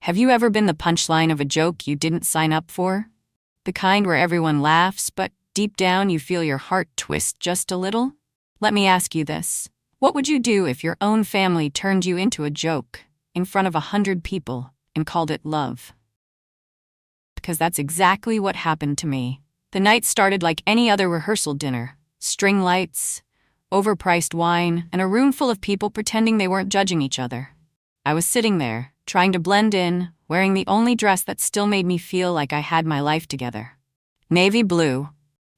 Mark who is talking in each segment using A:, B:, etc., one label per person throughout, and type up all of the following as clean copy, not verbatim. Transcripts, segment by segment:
A: Have you ever been the punchline of a joke you didn't sign up for? The kind where everyone laughs, but deep down you feel your heart twist just a little? Let me ask you this. What would you do if your own family turned you into a joke in front of 100 people and called it love? Because that's exactly what happened to me. The night started like any other rehearsal dinner. String lights, overpriced wine, and a room full of people pretending they weren't judging each other. I was sitting there, trying to blend in, wearing the only dress that still made me feel like I had my life together. Navy blue.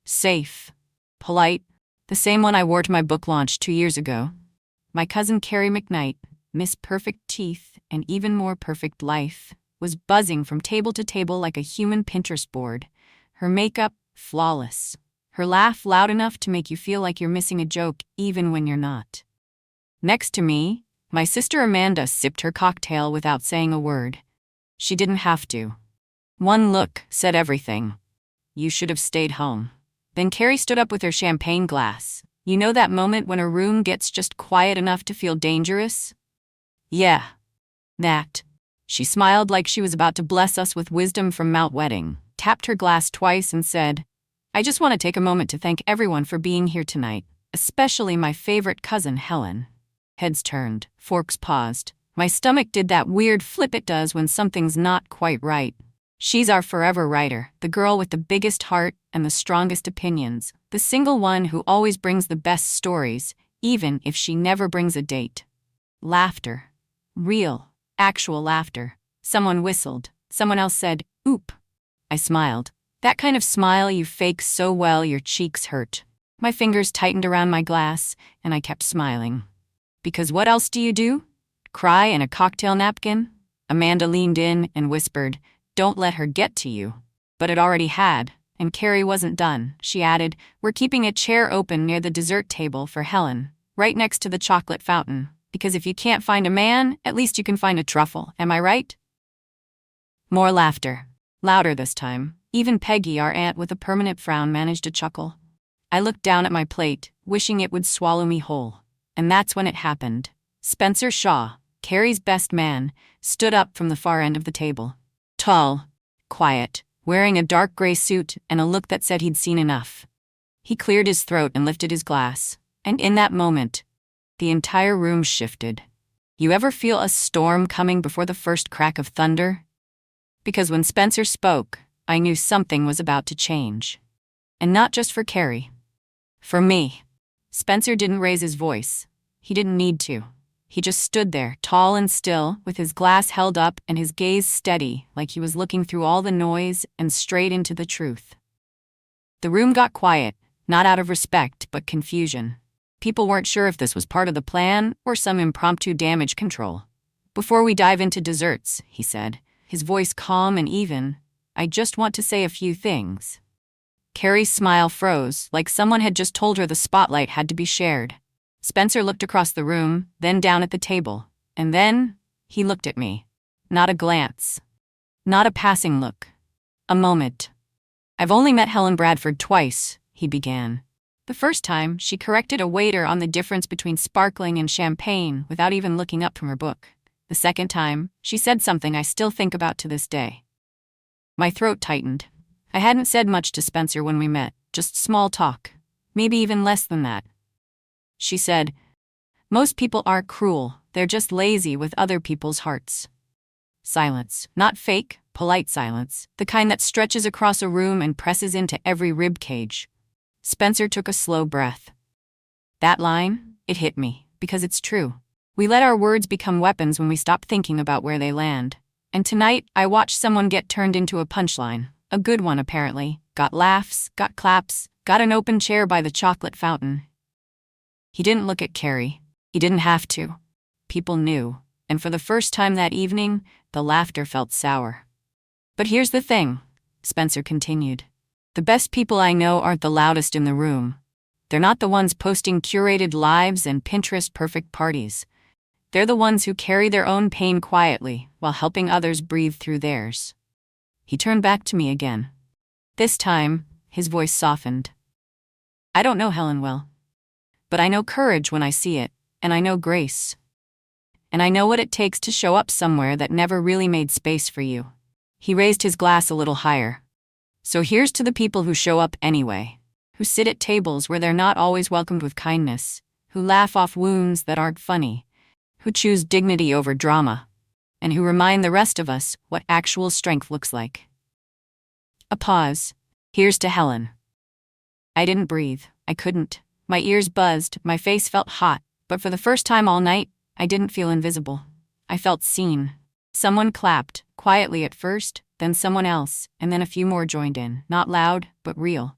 A: Safe. Polite. The same one I wore to my book launch 2 years ago. My cousin Carrie McKnight, Miss Perfect Teeth and Even More Perfect Life, was buzzing from table to table like a human Pinterest board. Her makeup, flawless. Her laugh loud enough to make you feel like you're missing a joke even when you're not. Next to me, my sister Amanda sipped her cocktail without saying a word. She didn't have to. One look said everything. You should have stayed home. Then Carrie stood up with her champagne glass. You know that moment when a room gets just quiet enough to feel dangerous? Yeah. That. She smiled like she was about to bless us with wisdom from Mount Wedding, tapped her glass twice and said, I just want to take a moment to thank everyone for being here tonight, especially my favorite cousin, Helen. Heads turned, forks paused. My stomach did that weird flip it does when something's not quite right. She's our forever writer, the girl with the biggest heart and the strongest opinions, the single one who always brings the best stories, even if she never brings a date. Laughter. Real, actual laughter. Someone whistled. Someone else said, oop. I smiled. That kind of smile you fake so well your cheeks hurt. My fingers tightened around my glass, and I kept smiling. Because what else do you do? Cry in a cocktail napkin? Amanda leaned in and whispered, Don't let her get to you. But it already had, and Carrie wasn't done. She added, We're keeping a chair open near the dessert table for Helen, right next to the chocolate fountain. Because if you can't find a man, at least you can find a truffle, am I right? More laughter. Louder this time. Even Peggy, our aunt with a permanent frown, managed to chuckle. I looked down at my plate, wishing it would swallow me whole. And that's when it happened. Spencer Shaw, Carrie's best man, stood up from the far end of the table. Tall, quiet, wearing a dark gray suit and a look that said he'd seen enough. He cleared his throat and lifted his glass. And in that moment, the entire room shifted. You ever feel a storm coming before the first crack of thunder? Because when Spencer spoke, I knew something was about to change. And not just for Carrie. For me. Spencer didn't raise his voice. He didn't need to. He just stood there, tall and still, with his glass held up and his gaze steady, like he was looking through all the noise and straight into the truth. The room got quiet, not out of respect, but confusion. People weren't sure if this was part of the plan or some impromptu damage control. Before we dive into desserts, he said, his voice calm and even, I just want to say a few things. Carrie's smile froze, like someone had just told her the spotlight had to be shared. Spencer looked across the room, then down at the table, and then he looked at me. Not a glance. Not a passing look. A moment. I've only met Helen Bradford twice, he began. The first time, she corrected a waiter on the difference between sparkling and champagne without even looking up from her book. The second time, she said something I still think about to this day. My throat tightened. I hadn't said much to Spencer when we met, just small talk. Maybe even less than that. She said, Most people aren't cruel, they're just lazy with other people's hearts. Silence. Not fake, polite silence. The kind that stretches across a room and presses into every rib cage. Spencer took a slow breath. That line, it hit me, because it's true. We let our words become weapons when we stop thinking about where they land. And tonight, I watched someone get turned into a punchline. A good one, apparently. Got laughs, got claps, got an open chair by the chocolate fountain. He didn't look at Carrie. He didn't have to. People knew. And for the first time that evening, the laughter felt sour. But here's the thing, Spencer continued. The best people I know aren't the loudest in the room. They're not the ones posting curated lives and Pinterest-perfect parties. They're the ones who carry their own pain quietly while helping others breathe through theirs. He turned back to me again. This time, his voice softened. I don't know Helen well. But I know courage when I see it, and I know grace. And I know what it takes to show up somewhere that never really made space for you. He raised his glass a little higher. So here's to the people who show up anyway, who sit at tables where they're not always welcomed with kindness, who laugh off wounds that aren't funny, who choose dignity over drama, and who remind the rest of us what actual strength looks like. A pause. Here's to Helen. I didn't breathe. I couldn't. My ears buzzed, my face felt hot, but for the first time all night, I didn't feel invisible. I felt seen. Someone clapped, quietly at first, then someone else, and then a few more joined in, not loud, but real.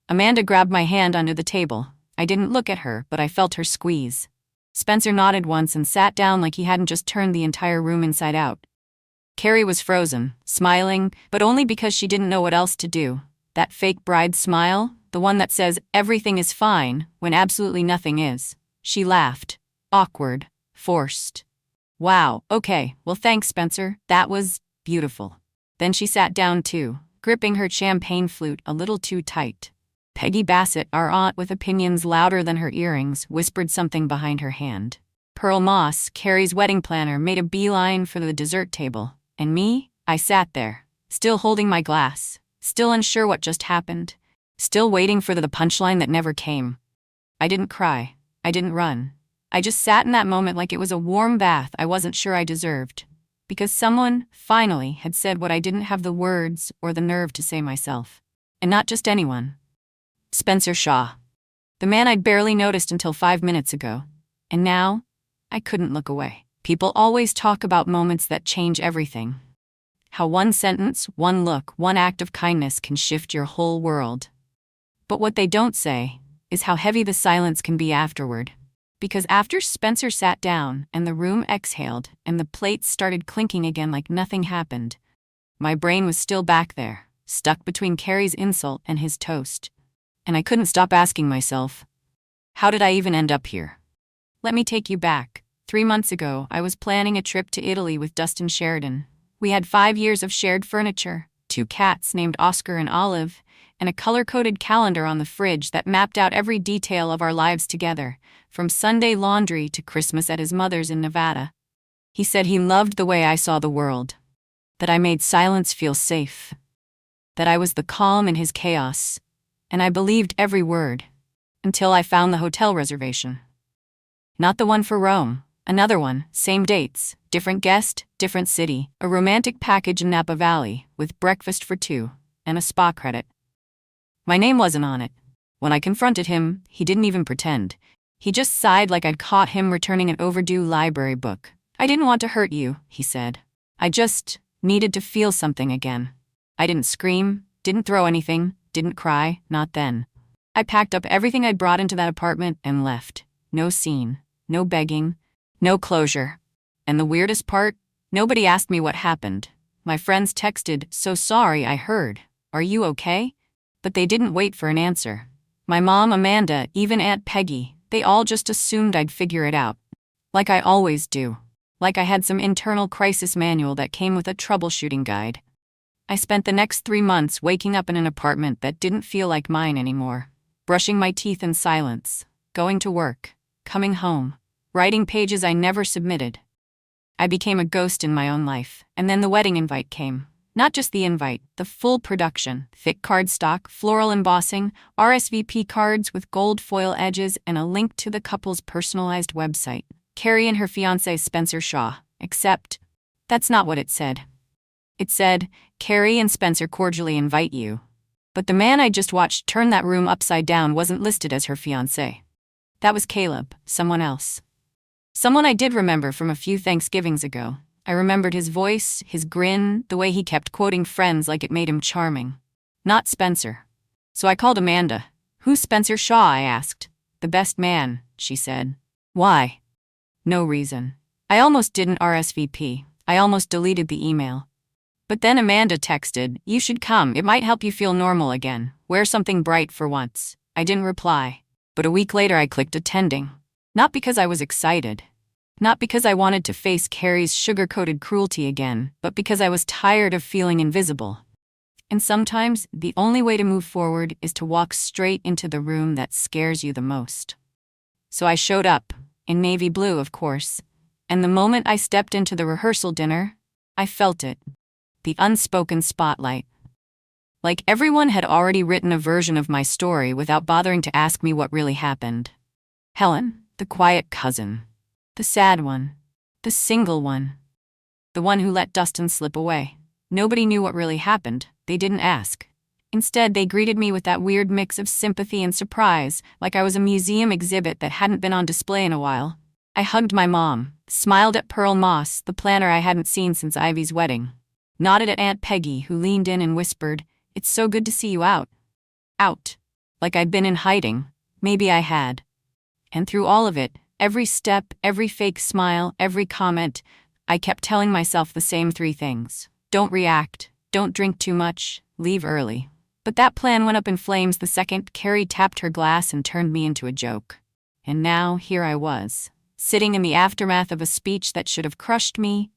A: Amanda grabbed my hand under the table. I didn't look at her, but I felt her squeeze. Spencer nodded once and sat down like he hadn't just turned the entire room inside out. Carrie was frozen, smiling, but only because she didn't know what else to do. That fake bride smile, the one that says everything is fine when absolutely nothing is. She laughed. Awkward. Forced. Wow, okay, well thanks, Spencer. That was beautiful. Then she sat down too, gripping her champagne flute a little too tight. Peggy Bassett, our aunt with opinions louder than her earrings, whispered something behind her hand. Pearl Moss, Carrie's wedding planner, made a beeline for the dessert table. And me? I sat there, still holding my glass, still unsure what just happened, still waiting for the punchline that never came. I didn't cry. I didn't run. I just sat in that moment like it was a warm bath I wasn't sure I deserved. Because someone, finally, had said what I didn't have the words or the nerve to say myself. And not just anyone. Spencer Shaw. The man I'd barely noticed until 5 minutes ago. And now, I couldn't look away. People always talk about moments that change everything. How one sentence, one look, one act of kindness can shift your whole world. But what they don't say is how heavy the silence can be afterward. Because after Spencer sat down and the room exhaled and the plates started clinking again like nothing happened, my brain was still back there, stuck between Carrie's insult and his toast. And I couldn't stop asking myself, how did I even end up here? Let me take you back. 3 months ago, I was planning a trip to Italy with Dustin Sheridan. We had 5 years of shared furniture, 2 cats named Oscar and Olive, and a color-coded calendar on the fridge that mapped out every detail of our lives together, from Sunday laundry to Christmas at his mother's in Nevada. He said he loved the way I saw the world, that I made silence feel safe, that I was the calm in his chaos, and I believed every word, until I found the hotel reservation. Not the one for Rome, another one, same dates, different guest, different city, a romantic package in Napa Valley, with breakfast for 2, and a spa credit. My name wasn't on it. When I confronted him, he didn't even pretend. He just sighed like I'd caught him returning an overdue library book. I didn't want to hurt you, he said. I just needed to feel something again. I didn't scream, didn't throw anything, didn't cry, not then. I packed up everything I'd brought into that apartment and left. No scene, no begging, no closure. And the weirdest part, nobody asked me what happened. My friends texted, "So sorry, I heard. Are you okay?" But they didn't wait for an answer. My mom, Amanda, even Aunt Peggy, they all just assumed I'd figure it out. Like I always do. Like I had some internal crisis manual that came with a troubleshooting guide. I spent the next 3 months waking up in an apartment that didn't feel like mine anymore, brushing my teeth in silence, going to work, coming home, writing pages I never submitted. I became a ghost in my own life, and then the wedding invite came. Not just the invite, the full production, thick cardstock, floral embossing, RSVP cards with gold foil edges, and a link to the couple's personalized website. Carrie and her fiancé Spencer Shaw. Except, that's not what it said. It said, Carrie and Spencer cordially invite you. But the man I just watched turn that room upside down wasn't listed as her fiancé. That was Caleb, someone else. Someone I did remember from a few Thanksgivings ago. I remembered his voice, his grin, the way he kept quoting Friends like it made him charming. Not Spencer. So I called Amanda. "Who's Spencer Shaw?" I asked. "The best man," she said. "Why?" No reason. I almost didn't RSVP. I almost deleted the email. But then Amanda texted, "You should come, it might help you feel normal again. Wear something bright for once." I didn't reply. But a week later I clicked attending. Not because I was excited. Not because I wanted to face Carrie's sugar-coated cruelty again, but because I was tired of feeling invisible. And sometimes, the only way to move forward is to walk straight into the room that scares you the most. So I showed up, in navy blue, of course, And the moment I stepped into the rehearsal dinner, I felt it. The unspoken spotlight. Like everyone had already written a version of my story without bothering to ask me what really happened. Helen, the quiet cousin. The sad one. The single one. The one who let Dustin slip away. Nobody knew what really happened. They didn't ask. Instead, they greeted me with that weird mix of sympathy and surprise, like I was a museum exhibit that hadn't been on display in a while. I hugged my mom, smiled at Pearl Moss, the planner I hadn't seen since Ivy's wedding, nodded at Aunt Peggy, who leaned in and whispered, "It's so good to see you out." Out. Like I'd been in hiding. Maybe I had. And through all of it, every step, every fake smile, every comment, I kept telling myself the same three things. Don't react, don't drink too much, leave early. But that plan went up in flames the second Carrie tapped her glass and turned me into a joke. And now, here I was, sitting in the aftermath of a speech that should have crushed me,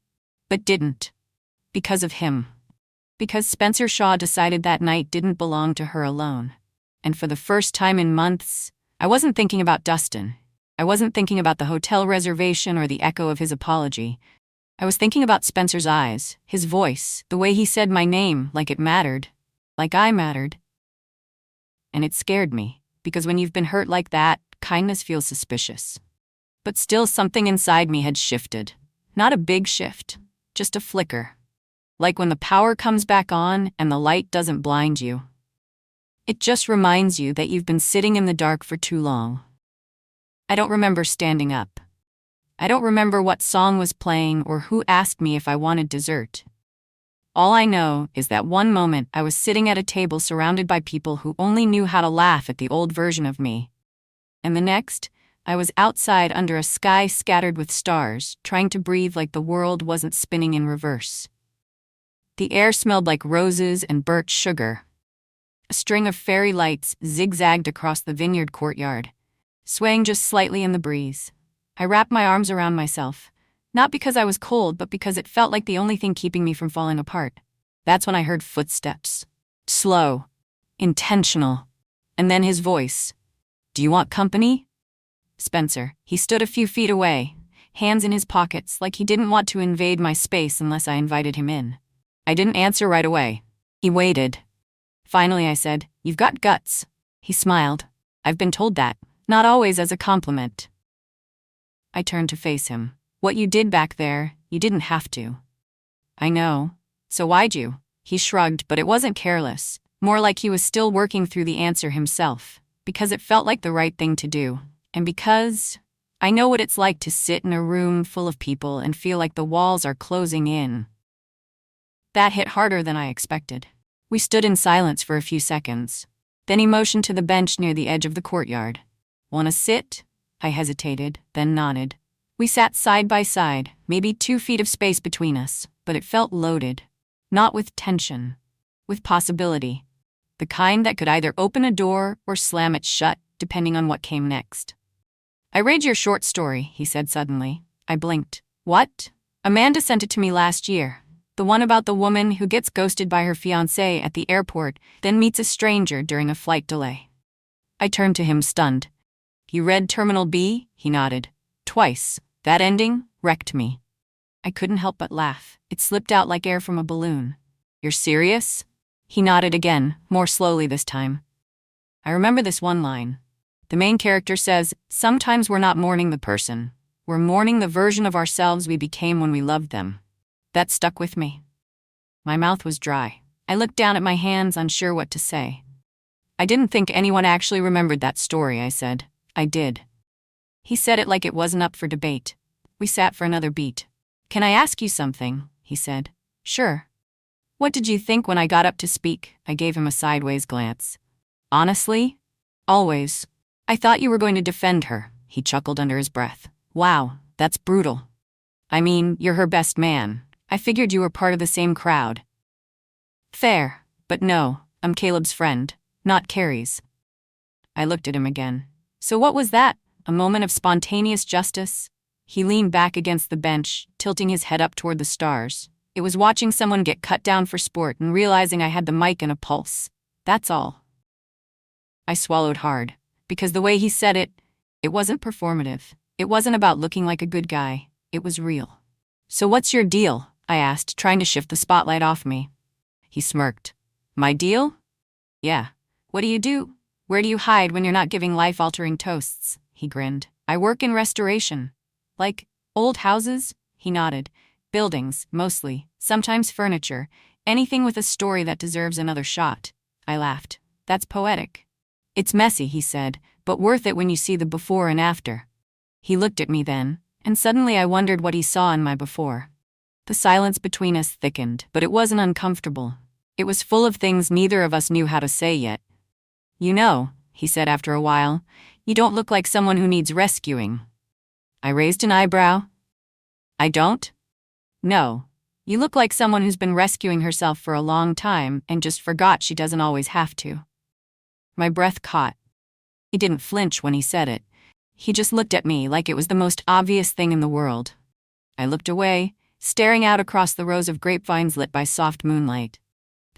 A: but didn't. Because of him. Because Spencer Shaw decided that night didn't belong to her alone. And for the first time in months, I wasn't thinking about Dustin. I wasn't thinking about the hotel reservation or the echo of his apology. I was thinking about Spencer's eyes, his voice, the way he said my name like it mattered. Like I mattered. And it scared me, because when you've been hurt like that, kindness feels suspicious. But still something inside me had shifted. Not a big shift, just a flicker. Like when the power comes back on and the light doesn't blind you. It just reminds you that you've been sitting in the dark for too long. I don't remember standing up. I don't remember what song was playing or who asked me if I wanted dessert. All I know is that one moment I was sitting at a table surrounded by people who only knew how to laugh at the old version of me. And the next, I was outside under a sky scattered with stars, trying to breathe like the world wasn't spinning in reverse. The air smelled like roses and birch sugar. A string of fairy lights zigzagged across the vineyard courtyard, swaying just slightly in the breeze. I wrapped my arms around myself, not because I was cold, but because it felt like the only thing keeping me from falling apart. That's when I heard footsteps. Slow. Intentional. And then his voice. "Do you want company?" Spencer. He stood a few feet away, hands in his pockets, like he didn't want to invade my space unless I invited him in. I didn't answer right away. He waited. Finally I said, "You've got guts." He smiled. "I've been told that, not always as a compliment." I turned to face him. "What you did back there, you didn't have to." "I know. So why'd you?" He shrugged, but it wasn't careless. More like he was still working through the answer himself. Because it felt like the right thing to do. And because I know what it's like to sit in a room full of people and feel like the walls are closing in. That hit harder than I expected. We stood in silence for a few seconds. Then he motioned to the bench near the edge of the courtyard. "Wanna sit?" I hesitated, then nodded. We sat side by side, maybe 2 feet of space between us, but it felt loaded. Not with tension. With possibility. The kind that could either open a door or slam it shut, depending on what came next. "I read your short story," he said suddenly. I blinked. "What?" "Amanda sent it to me last year. The one about the woman who gets ghosted by her fiancé at the airport, then meets a stranger during a flight delay." I turned to him stunned. "You read Terminal B?" He nodded. "Twice. That ending wrecked me." I couldn't help but laugh. It slipped out like air from a balloon. "You're serious?" He nodded again, more slowly this time. I remember this one line. The main character says, "Sometimes we're not mourning the person. We're mourning the version of ourselves we became when we loved them." That stuck with me. My mouth was dry. I looked down at my hands, unsure what to say. "I didn't think anyone actually remembered that story," I said. "I did." He said it like it wasn't up for debate. We sat for another beat. "Can I ask you something?" he said. "Sure." "What did you think when I got up to speak?" I gave him a sideways glance. "Honestly? Always. I thought you were going to defend her," he chuckled under his breath. "Wow, that's brutal." "I mean, you're her best man. I figured you were part of the same crowd." "Fair, but no, I'm Caleb's friend, not Carrie's." I looked at him again. "So what was that? A moment of spontaneous justice?" He leaned back against the bench, tilting his head up toward the stars. "It was watching someone get cut down for sport and realizing I had the mic and a pulse. That's all." I swallowed hard, because the way he said it, it wasn't performative. It wasn't about looking like a good guy. It was real. "So what's your deal?" I asked, trying to shift the spotlight off me. He smirked. "My deal? Yeah. What do you do? Where do you hide when you're not giving life-altering toasts?" He grinned. "I work in restoration." "Like old houses?" He nodded. "Buildings, mostly. Sometimes furniture. Anything with a story that deserves another shot." I laughed. "That's poetic." "It's messy," he said, "but worth it when you see the before and after." He looked at me then, and suddenly I wondered what he saw in my before. The silence between us thickened, but it wasn't uncomfortable. It was full of things neither of us knew how to say yet. "You know," he said after a while, "you don't look like someone who needs rescuing." I raised an eyebrow. "I don't?" "No. You look like someone who's been rescuing herself for a long time and just forgot she doesn't always have to." My breath caught. He didn't flinch when he said it. He just looked at me like it was the most obvious thing in the world. I looked away, staring out across the rows of grapevines lit by soft moonlight.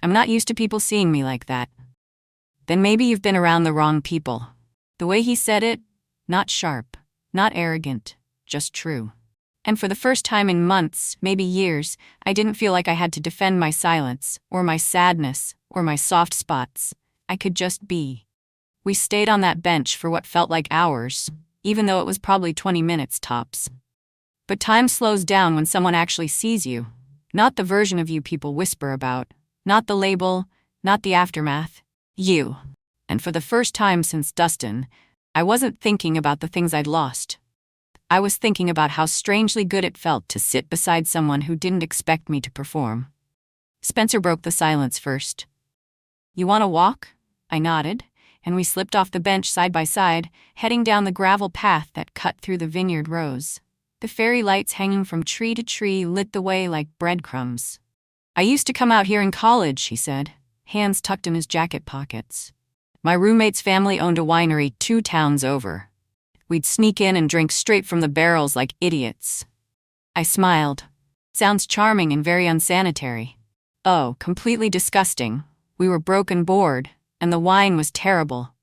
A: I'm not used to people seeing me like that. "Then maybe you've been around the wrong people." The way he said it, not sharp, not arrogant, just true. And for the first time in months, maybe years, I didn't feel like I had to defend my silence, or my sadness, or my soft spots. I could just be. We stayed on that bench for what felt like hours, even though it was probably 20 minutes tops. But time slows down when someone actually sees you. Not the version of you people whisper about. Not the label, not the aftermath. You. And for the first time since Dustin, I wasn't thinking about the things I'd lost. I was thinking about how strangely good it felt to sit beside someone who didn't expect me to perform. Spencer broke the silence first. "You want to walk?" I nodded, and we slipped off the bench side by side, heading down the gravel path that cut through the vineyard rows. The fairy lights hanging from tree to tree lit the way like breadcrumbs. "I used to come out here in college," he said, hands tucked in his jacket pockets. "My roommate's family owned a winery 2 towns over. We'd sneak in and drink straight from the barrels like idiots." I smiled. "Sounds charming and very unsanitary." "Oh, completely disgusting. We were broke and bored, and the wine was terrible."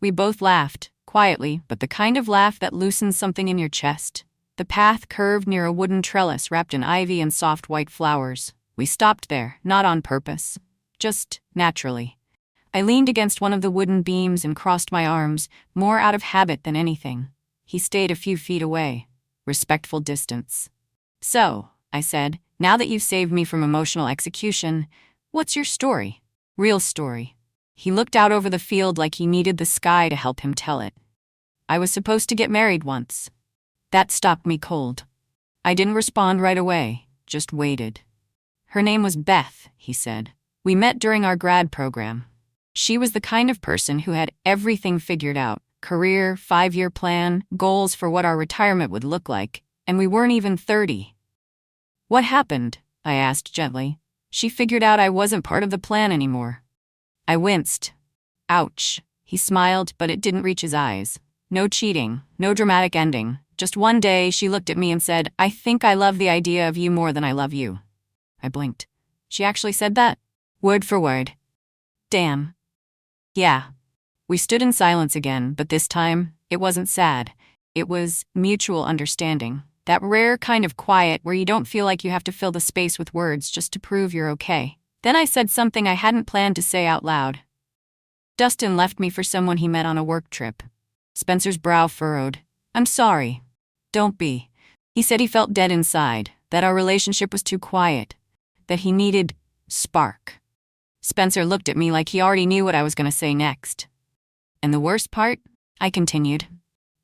A: We both laughed, quietly, but the kind of laugh that loosens something in your chest. The path curved near a wooden trellis wrapped in ivy and soft white flowers. We stopped there, not on purpose. Just naturally. I leaned against one of the wooden beams and crossed my arms, more out of habit than anything. He stayed a few feet away. Respectful distance. "So," I said, "now that you've saved me from emotional execution, what's your story? Real story." He looked out over the field like he needed the sky to help him tell it. "I was supposed to get married once." That stopped me cold. I didn't respond right away, just waited. "Her name was Beth," he said. "We met during our grad program. She was the kind of person who had everything figured out. Career, 5-year plan, goals for what our retirement would look like, and we weren't even 30. "What happened?" I asked gently. "She figured out I wasn't part of the plan anymore." I winced. "Ouch." He smiled, but it didn't reach his eyes. No cheating, no dramatic ending. Just one day, she looked at me and said, "I think I love the idea of you more than I love you." I blinked. "She actually said that?" "Word for word." "Damn." "Yeah." We stood in silence again, but this time, it wasn't sad. It was mutual understanding. That rare kind of quiet where you don't feel like you have to fill the space with words just to prove you're okay. Then I said something I hadn't planned to say out loud. "Dustin left me for someone he met on a work trip." Spencer's brow furrowed. "I'm sorry." "Don't be." He said he felt dead inside, that our relationship was too quiet, that he needed spark. Spencer looked at me like he already knew what I was going to say next. "And the worst part?" I continued.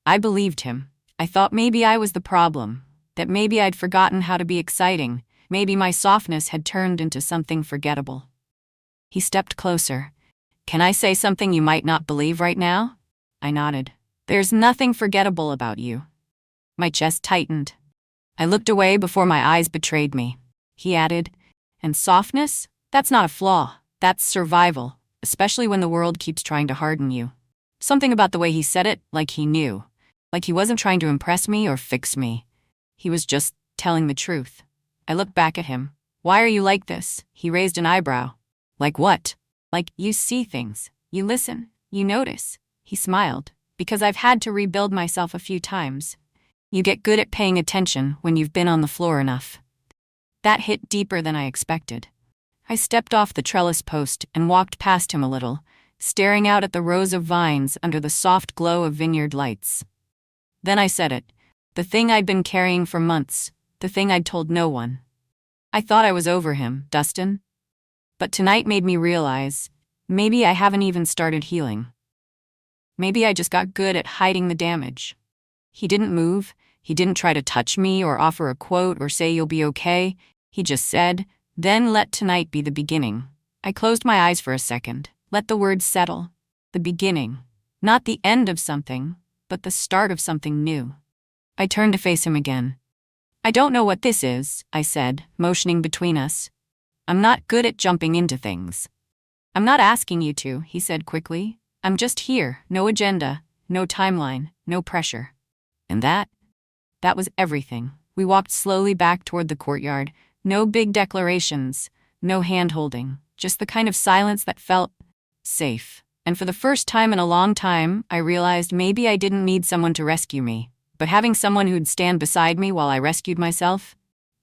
A: "I believed him. I thought maybe I was the problem, that maybe I'd forgotten how to be exciting, maybe my softness had turned into something forgettable." He stepped closer. "Can I say something you might not believe right now?" I nodded. "There's nothing forgettable about you." My chest tightened. I looked away before my eyes betrayed me. He added, "And softness? That's not a flaw. That's survival, especially when the world keeps trying to harden you." Something about the way he said it, like he knew. Like he wasn't trying to impress me or fix me. He was just telling the truth. I looked back at him. "Why are you like this?" He raised an eyebrow. "Like what?" "Like you see things. You listen. You notice." He smiled. "Because I've had to rebuild myself a few times. You get good at paying attention when you've been on the floor enough. That hit deeper than I expected. I stepped off the trellis post and walked past him a little, staring out at the rows of vines under the soft glow of vineyard lights. Then I said it, the thing I'd been carrying for months, the thing I'd told no one. I thought I was over him, Dustin. But tonight made me realize, maybe I haven't even started healing. Maybe I just got good at hiding the damage. He didn't move, he didn't try to touch me or offer a quote or say you'll be okay. He just said, then let tonight be the beginning. I closed my eyes for a second, let the words settle. The beginning. Not the end of something, but the start of something new. I turned to face him again. I don't know what this is, I said, motioning between us. I'm not good at jumping into things. I'm not asking you to, he said quickly. I'm just here, no agenda, no timeline, no pressure. And that was everything. We walked slowly back toward the courtyard. No big declarations, no hand-holding, just the kind of silence that felt safe. And for the first time in a long time, I realized maybe I didn't need someone to rescue me, but having someone who'd stand beside me while I rescued myself,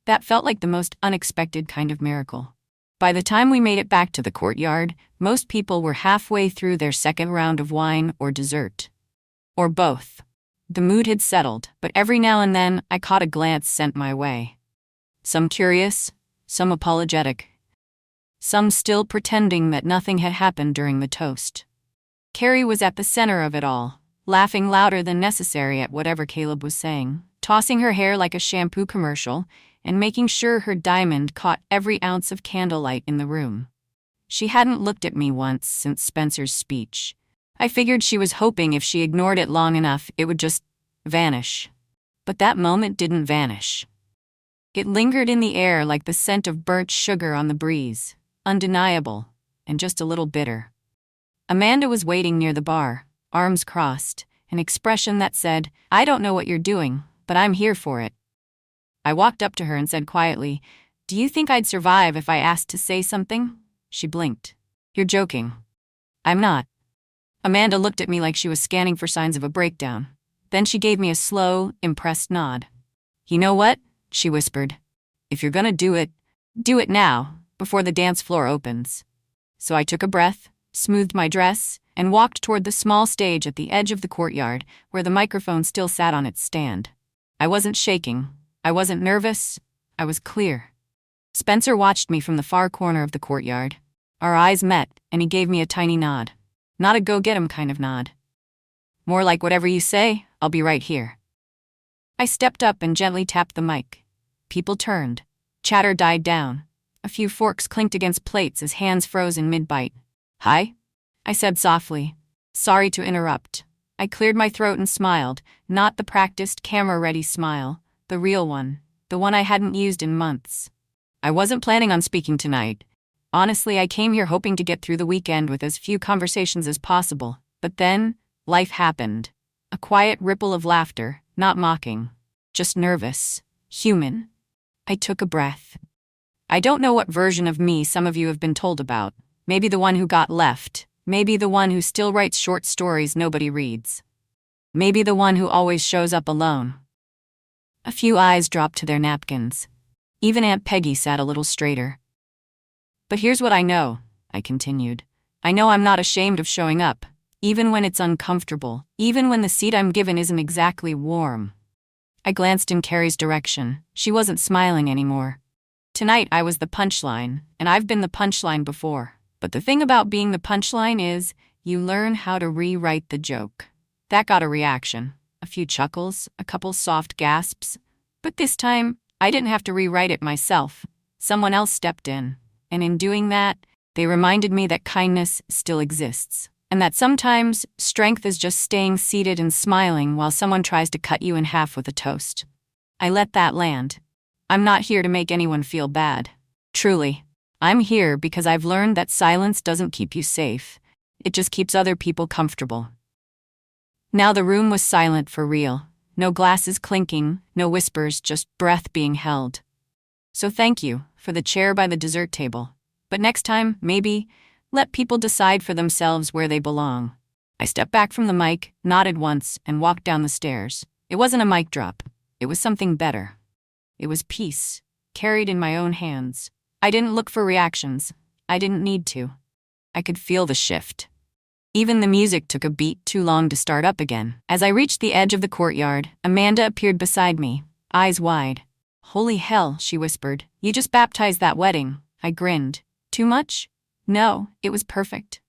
A: that felt like the most unexpected kind of miracle. By the time we made it back to the courtyard, most people were halfway through their second round of wine or dessert. Or both. The mood had settled, but every now and then I caught a glance sent my way. Some curious, some apologetic, some still pretending that nothing had happened during the toast. Carrie was at the center of it all, laughing louder than necessary at whatever Caleb was saying, tossing her hair like a shampoo commercial, and making sure her diamond caught every ounce of candlelight in the room. She hadn't looked at me once since Spencer's speech. I figured she was hoping if she ignored it long enough, it would just vanish. But that moment didn't vanish. It lingered in the air like the scent of burnt sugar on the breeze, undeniable, and just a little bitter. Amanda was waiting near the bar, arms crossed, an expression that said, I don't know what you're doing, but I'm here for it. I walked up to her and said quietly, do you think I'd survive if I asked to say something? She blinked. You're joking. I'm not. Amanda looked at me like she was scanning for signs of a breakdown. Then she gave me a slow, impressed nod. You know what? She whispered. If you're gonna do it now, before the dance floor opens. So I took a breath, smoothed my dress, and walked toward the small stage at the edge of the courtyard where the microphone still sat on its stand. I wasn't shaking. I wasn't nervous. I was clear. Spencer watched me from the far corner of the courtyard. Our eyes met, and he gave me a tiny nod. Not a go-get-'em kind of nod. More like whatever you say, I'll be right here. I stepped up and gently tapped the mic. People turned. Chatter died down. A few forks clinked against plates as hands froze in mid-bite. Hi? I said softly. Sorry to interrupt. I cleared my throat and smiled, not the practiced, camera-ready smile, the real one, the one I hadn't used in months. I wasn't planning on speaking tonight. Honestly, I came here hoping to get through the weekend with as few conversations as possible. But then, life happened. A quiet ripple of laughter, not mocking. Just nervous. Human. I took a breath. I don't know what version of me some of you have been told about. Maybe the one who got left. Maybe the one who still writes short stories nobody reads. Maybe the one who always shows up alone. A few eyes dropped to their napkins. Even Aunt Peggy sat a little straighter. But here's what I know, I continued. I know I'm not ashamed of showing up, even when it's uncomfortable, even when the seat I'm given isn't exactly warm. I glanced in Carrie's direction. She wasn't smiling anymore. Tonight I was the punchline, and I've been the punchline before. But the thing about being the punchline is, you learn how to rewrite the joke. That got a reaction. A few chuckles, a couple soft gasps. But this time, I didn't have to rewrite it myself. Someone else stepped in. And in doing that, they reminded me that kindness still exists. And that sometimes, strength is just staying seated and smiling while someone tries to cut you in half with a toast. I let that land. I'm not here to make anyone feel bad. Truly. I'm here because I've learned that silence doesn't keep you safe. It just keeps other people comfortable. Now the room was silent for real. No glasses clinking, no whispers, just breath being held. So thank you for the chair by the dessert table. But next time, maybe, let people decide for themselves where they belong. I stepped back from the mic, nodded once, and walked down the stairs. It wasn't a mic drop. It was something better. It was peace, carried in my own hands. I didn't look for reactions. I didn't need to. I could feel the shift. Even the music took a beat too long to start up again. As I reached the edge of the courtyard, Amanda appeared beside me, eyes wide. "Holy hell," she whispered. "You just baptized that wedding." I grinned. "Too much?" "No, it was perfect."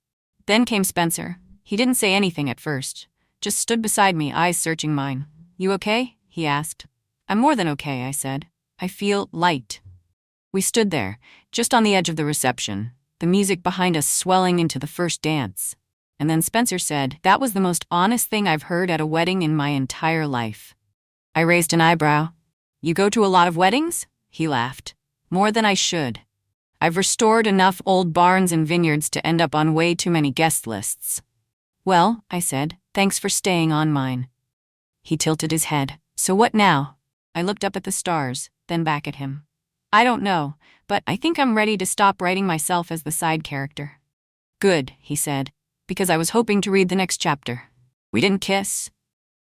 A: Then came Spencer. He didn't say anything at first, just stood beside me, eyes searching mine. "You okay?" he asked. "I'm more than okay," I said. "I feel light." We stood there, just on the edge of the reception, the music behind us swelling into the first dance. And then Spencer said, "That was the most honest thing I've heard at a wedding in my entire life." I raised an eyebrow. "You go to a lot of weddings?" He laughed. "More than I should. I've restored enough old barns and vineyards to end up on way too many guest lists." "Well," I said, "thanks for staying on mine." He tilted his head. "So what now?" I looked up at the stars, then back at him. "I don't know, but I think I'm ready to stop writing myself as the side character." "Good," he said, "because I was hoping to read the next chapter." We didn't kiss.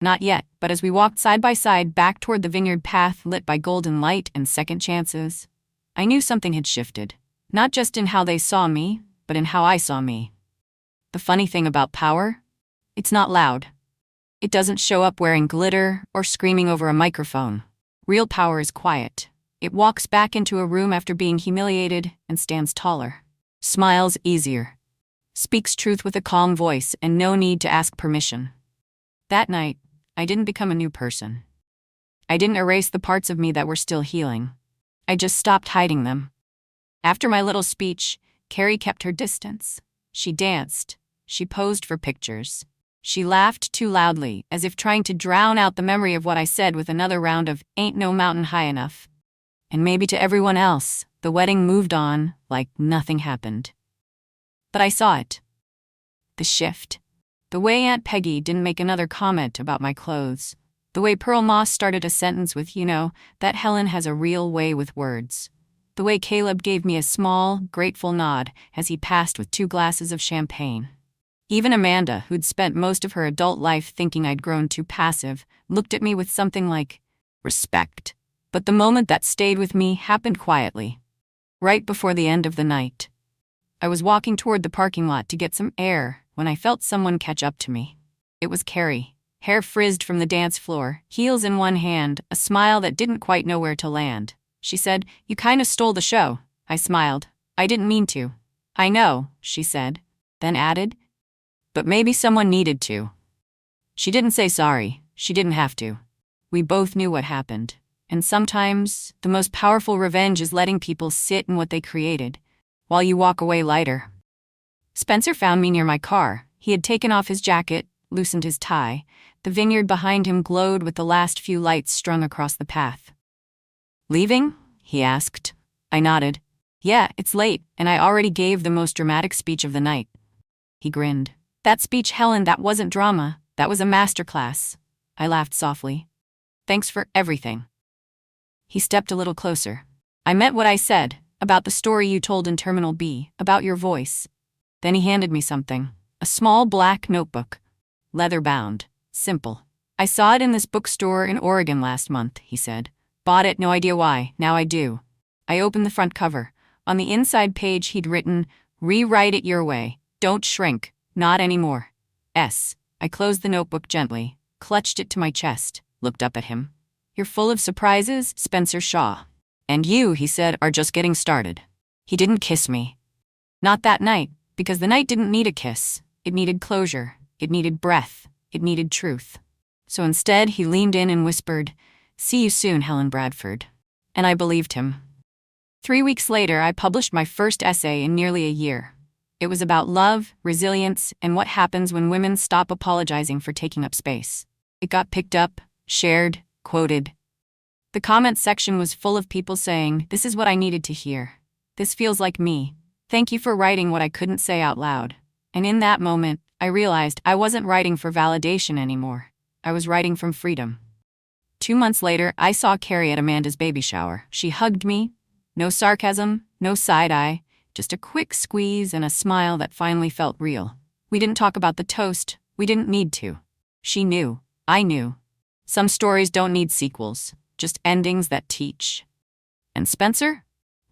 A: Not yet, but as we walked side by side back toward the vineyard path lit by golden light and second chances, I knew something had shifted. Not just in how they saw me, but in how I saw me. The funny thing about power? It's not loud. It doesn't show up wearing glitter or screaming over a microphone. Real power is quiet. It walks back into a room after being humiliated and stands taller. Smiles easier. Speaks truth with a calm voice and no need to ask permission. That night, I didn't become a new person. I didn't erase the parts of me that were still healing. I just stopped hiding them. After my little speech, Carrie kept her distance. She danced. She posed for pictures. She laughed too loudly, as if trying to drown out the memory of what I said with another round of "Ain't no mountain high enough." And maybe to everyone else, the wedding moved on like nothing happened. But I saw it. The shift. The way Aunt Peggy didn't make another comment about my clothes. The way Pearl Moss started a sentence with, "That Helen has a real way with words." The way Caleb gave me a small, grateful nod as he passed with 2 glasses of champagne. Even Amanda, who'd spent most of her adult life thinking I'd grown too passive, looked at me with something like respect. But the moment that stayed with me happened quietly. Right before the end of the night. I was walking toward the parking lot to get some air when I felt someone catch up to me. It was Carrie, hair frizzed from the dance floor, heels in one hand, a smile that didn't quite know where to land. She said, "You kinda stole the show." I smiled. "I didn't mean to." "I know," she said, then added, "But maybe someone needed to." She didn't say sorry. She didn't have to. We both knew what happened. And sometimes, the most powerful revenge is letting people sit in what they created, while you walk away lighter. Spencer found me near my car. He had taken off his jacket, loosened his tie. The vineyard behind him glowed with the last few lights strung across the path. "Leaving?" he asked. I nodded. "Yeah, it's late, and I already gave the most dramatic speech of the night." He grinned. "That speech, Helen, that wasn't drama. That was a masterclass." I laughed softly. "Thanks for everything." He stepped a little closer. "I meant what I said, about the story you told in Terminal B, about your voice." Then he handed me something. A small black notebook. Leather-bound. Simple. "I saw it in this bookstore in Oregon last month," he said. "Bought it, no idea why. Now I do." I opened the front cover. On the inside page he'd written, "Rewrite it your way. Don't shrink. Not anymore. S." I closed the notebook gently, clutched it to my chest, looked up at him. "You're full of surprises, Spencer Shaw. And you," he said, "are just getting started." He didn't kiss me. Not that night, because the night didn't need a kiss. It needed closure. It needed breath. It needed truth. So instead, he leaned in and whispered, "See you soon, Helen Bradford." And I believed him. 3 weeks later, I published my first essay in nearly a year. It was about love, resilience, and what happens when women stop apologizing for taking up space. It got picked up, shared, quoted. The comments section was full of people saying, "This is what I needed to hear. This feels like me. Thank you for writing what I couldn't say out loud." And in that moment, I realized I wasn't writing for validation anymore. I was writing from freedom. 2 months later, I saw Carrie at Amanda's baby shower. She hugged me. No sarcasm, no side-eye, just a quick squeeze and a smile that finally felt real. We didn't talk about the toast. We didn't need to. She knew. I knew. Some stories don't need sequels, just endings that teach. And Spencer?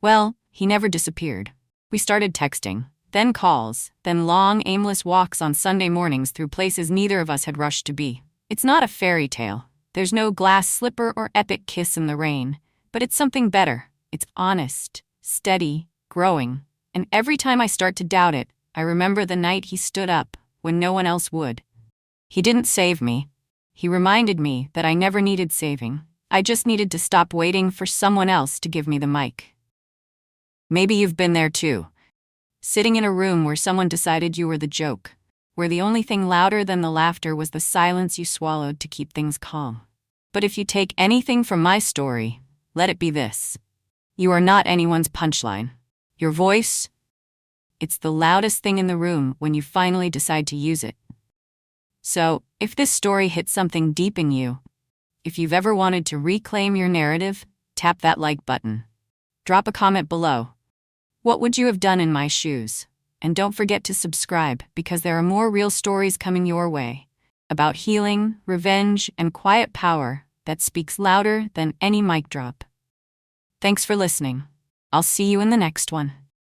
A: Well, he never disappeared. We started texting, then calls, then long, aimless walks on Sunday mornings through places neither of us had rushed to be. It's not a fairy tale. There's no glass slipper or epic kiss in the rain, but it's something better. It's honest, steady, growing. And every time I start to doubt it, I remember the night he stood up when no one else would. He didn't save me. He reminded me that I never needed saving. I just needed to stop waiting for someone else to give me the mic. Maybe you've been there too. Sitting in a room where someone decided you were the joke, where the only thing louder than the laughter was the silence you swallowed to keep things calm. But if you take anything from my story, let it be this. You are not anyone's punchline. Your voice, it's the loudest thing in the room when you finally decide to use it. So, if this story hit something deep in you, if you've ever wanted to reclaim your narrative, tap that like button. Drop a comment below. What would you have done in my shoes? And don't forget to subscribe because there are more real stories coming your way about healing, revenge, and quiet power that speaks louder than any mic drop. Thanks for listening. I'll see you in the next one.